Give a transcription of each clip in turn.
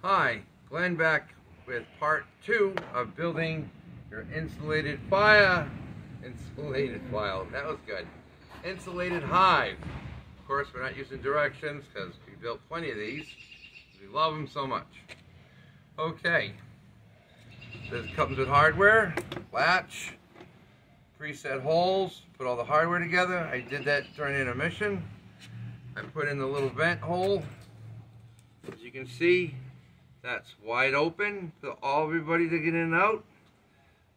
Hi, Glenn back with part 2 of building your insulated file. That was good. Insulated hive. Of course, we're not using directions because we built plenty of these. We love them so much. Okay, this comes with hardware, latch, preset holes, put all the hardware together. I did that during intermission. I put in the little vent hole. As you can see, that's wide open for everybody to get in and out.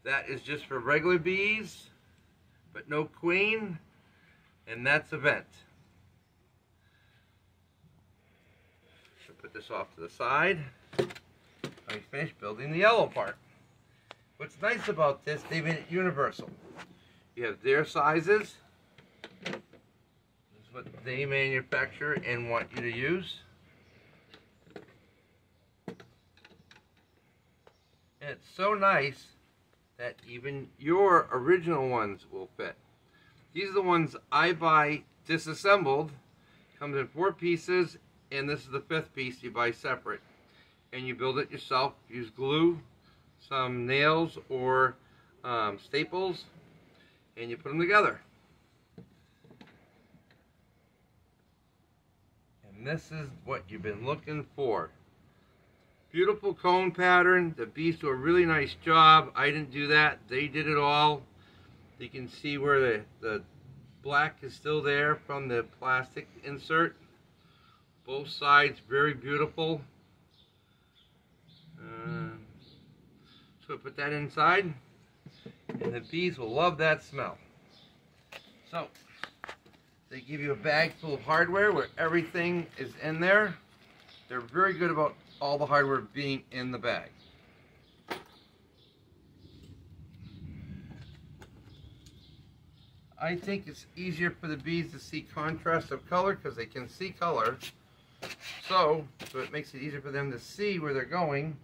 That is just for regular bees, but no queen, and that's a vent. So put this off to the side. I finished building the yellow part. What's nice about this, they made it universal. You have their sizes. This is what they manufacture and want you to use. And it's so nice that even your original ones will fit. These are the ones I buy disassembled. Comes in 4 pieces, and this is the 5th piece you buy separate. And you build it yourself. Use glue, some nails or staples, and you put them together. And this is what you've been looking for. Beautiful cone pattern. The bees do a really nice job. I didn't do that. They did it all. You can see where the black is still there from the plastic insert. Both sides very beautiful. So I put that inside, and the bees will love that smell. So they give you a bag full of hardware where everything is in there. They're very good about all the hardware being in the bag. I think it's easier for the bees to see contrast of color because they can see color. So it makes it easier for them to see where they're going.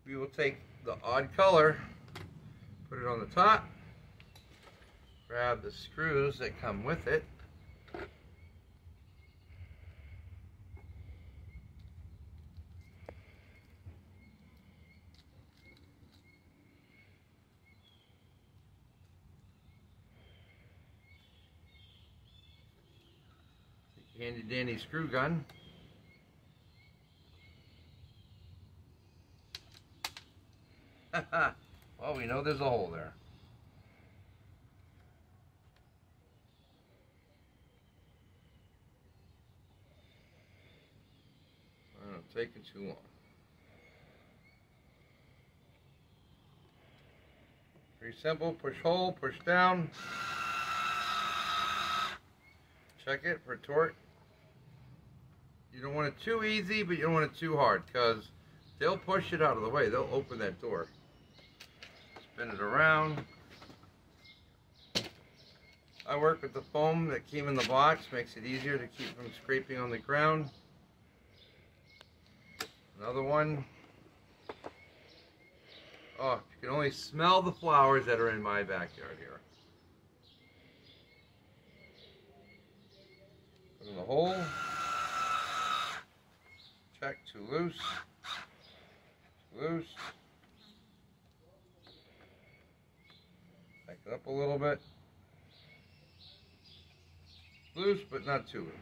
We will take the odd color, put it on the top, grab the screws that come with it, handy dandy screw gun. Well, we know there's a hole there. I don't take it too long. Pretty simple. Push hole, push down. Check it for torque. You don't want it too easy, but you don't want it too hard because they'll push it out of the way. They'll open that door. Spin it around. I work with the foam that came in the box. Makes it easier to keep from scraping on the ground. Another one. Oh, you can only smell the flowers that are in my backyard here. Put in the hole. Check, too loose. Loose. Back it up a little bit. Loose, but not too loose.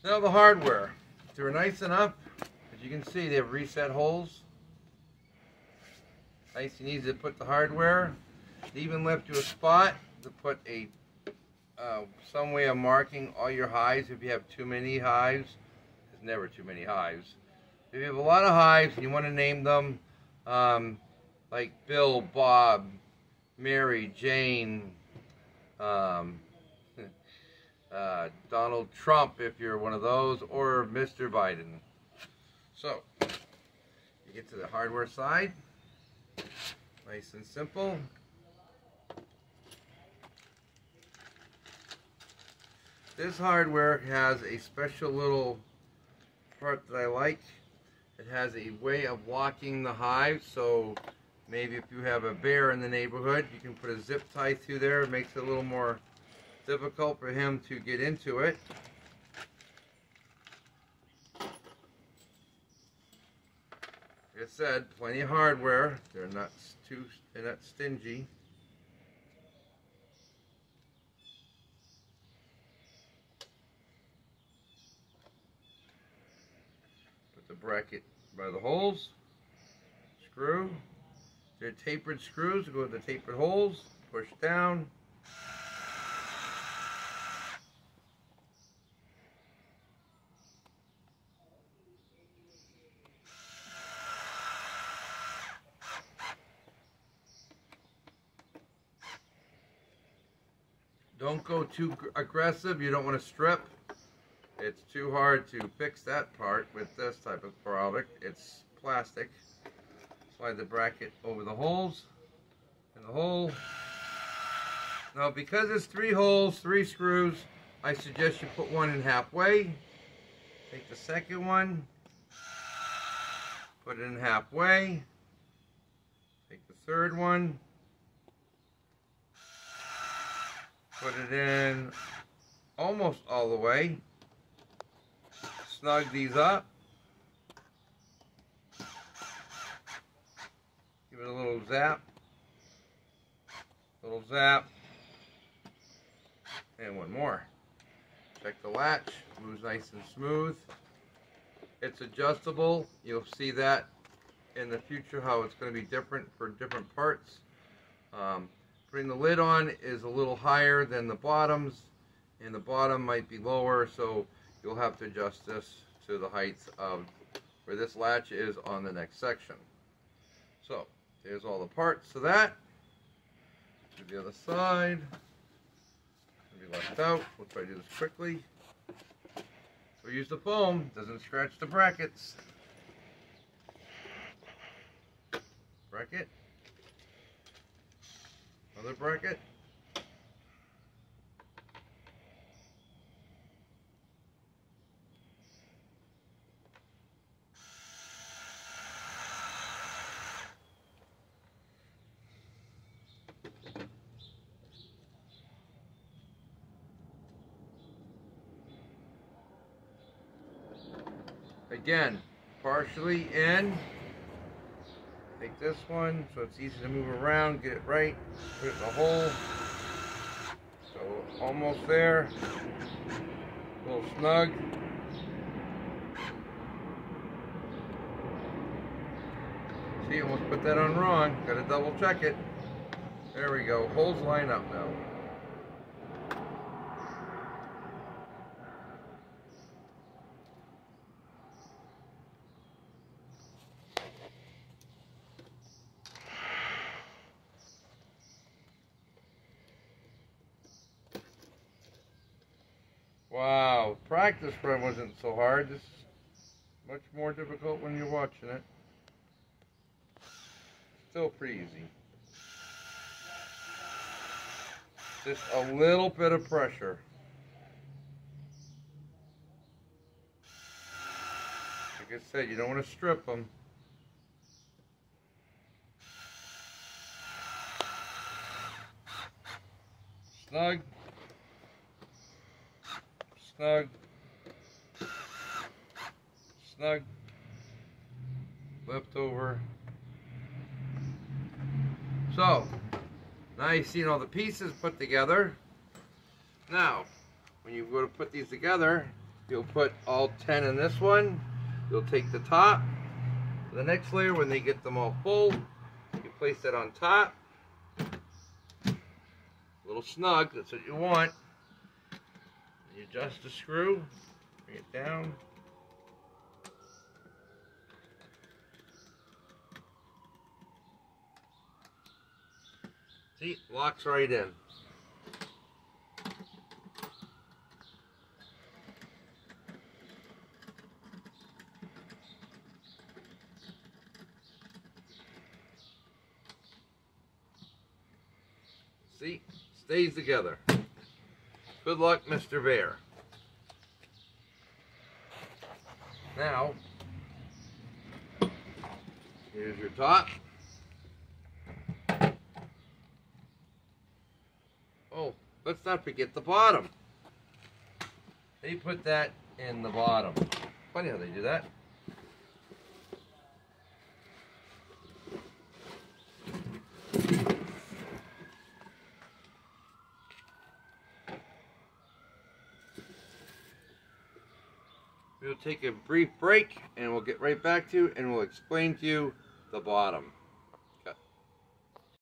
Now the hardware. They're nice enough. As you can see, they have reset holes. Nice and easy to put the hardware. They even left you a spot to put a some way of marking all your hives if you have too many hives. There's never too many hives. If you have a lot of hives and you want to name them like Bill, Bob, Mary, Jane, Donald Trump if you're one of those, or Mr. Biden. So you get to the hardware side. Nice and simple. This hardware has a special little part that I like. It has a way of locking the hive, so Maybe if you have a bear in the neighborhood, you can put a zip tie through there. It makes it a little more difficult for him to get into it. Like I said, plenty of hardware. They're not stingy. Put the bracket by the holes. Screw. They're tapered screws. Go to the tapered holes. Push down. Don't go too aggressive. You don't want to strip. It's too hard to fix that part with this type of product. It's plastic. Slide the bracket over the holes in the hole. Now, because it's 3 holes, 3 screws, I suggest you put one in halfway. Take the second one, put it in halfway. Take the third one, put it in almost all the way. Snug these up. Give it a little zap. Little zap. And one more. Check the latch. Moves nice and smooth. It's adjustable. You'll see that in the future how it's going to be different for different parts. Putting the lid on is a little higher than the bottoms, and the bottom might be lower, so you'll have to adjust this to the heights of where this latch is on the next section. So there's all the parts to that. To the other side. Be left out. We'll try to do this quickly. So use the foam. Doesn't scratch the brackets. Bracket. Another bracket. Again, partially in. Take this one so it's easy to move around, get it right, put it in the hole. So almost there. A little snug. See, almost put that on wrong. Gotta double check it. There we go. Holes line up now. Wow, practice run wasn't so hard. This is much more difficult when you're watching it. Still pretty easy. Just a little bit of pressure. Like I said, you don't want to strip them. Snug. Snug. Snug. Left over. So, now you've seen all the pieces put together. Now, when you go to put these together, you'll put all 10 in this one. You'll take the top. The next layer, when they get them all full, you place that on top. A little snug, that's what you want. You adjust the screw, bring it down. See, locks right in. See, stays together. Good luck, Mr. Bear. Now, here's your top. Oh, let's not forget the bottom. They put that in the bottom. Funny how they do that. We'll take a brief break and we'll get right back to you and we'll explain to you the bottom.